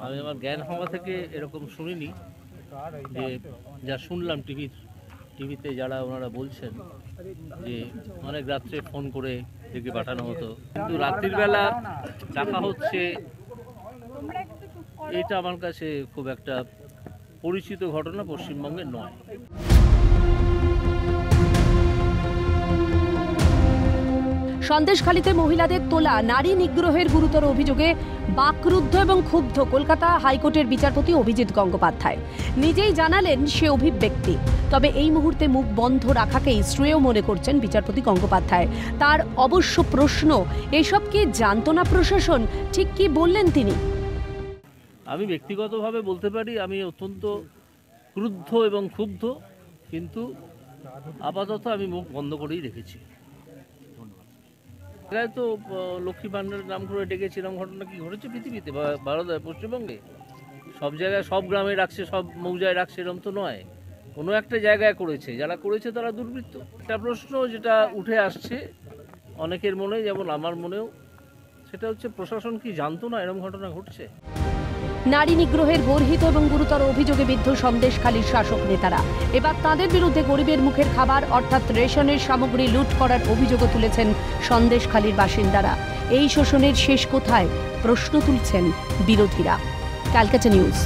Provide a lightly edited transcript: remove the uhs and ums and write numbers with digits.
আমি আমার জ্ঞান হওয়া থেকে এরকম শুনিনি, যে যা শুনলাম টিভিতে যারা ওনারা বলছেন যে অনেক রাত্রে ফোন করে ডেকে পাঠানো হতো, কিন্তু রাত্রির বেলা ডাকা হচ্ছে, এটা আমার কাছে খুব একটা পরিচিত ঘটনা পশ্চিমবঙ্গের নয়। সন্দেশখালীতে মহিলাদের তোলা নারী নিগ্রহের গুরুতর অভিযোগে বাকরুদ্ধ এবং ক্ষুব্ধ কলকাতা হাইকোর্টের বিচারপতি অভিজিৎ গঙ্গোপাধ্যায়। নিজেই জানালেন সে অভিব্যক্তি, তবে এই মুহূর্তে মুখ বন্ধ রাখাকেই শ্রেয় মনে করছেন বিচারপতি গঙ্গোপাধ্যায়। তার অবশ্য প্রশ্ন, এসব কি জানতো না প্রশাসন? ঠিক কি বললেন তিনি? আমি ব্যক্তিগতভাবে বলতে পারি আমি অত্যন্ত ক্রুদ্ধ এবং ক্ষুব্ধ, কিন্তু আপাতত আমি মুখ বন্ধ করেই রেখেছি। তো লক্ষ্মী ভাণ্ডারের নাম করে ডেকেছে, এরকম ঘটনা কি ঘটেছে পৃথিবীতে বা ভারতে, পশ্চিমবঙ্গে? সব জায়গায় সব গ্রামে রাখছে, সব মৌজায় রাখছে, এরকম তো নয়। কোনো একটা জায়গায় করেছে, যারা করেছে তারা দুর্বৃত্ত। একটা প্রশ্ন যেটা উঠে আসছে অনেকের মনে, যেমন আমার মনেও, সেটা হচ্ছে প্রশাসন কি জানতো না এরকম ঘটনা ঘটছে? নারী নিগ্রহের গর্হিত এবং গুরুতর অভিযোগে বিদ্ধ সন্দেশখালীর শাসক নেতারা এবার তাদের বিরুদ্ধে গরিবের মুখের খাবার অর্থাৎ রেশনের সামগ্রী লুট করার অভিযোগও তুলেছেন সন্দেশখালীর বাসিন্দারা। এই শোষণের শেষ কোথায় প্রশ্ন তুলছেন বিরোধীরা। ক্যালকাটা নিউজ।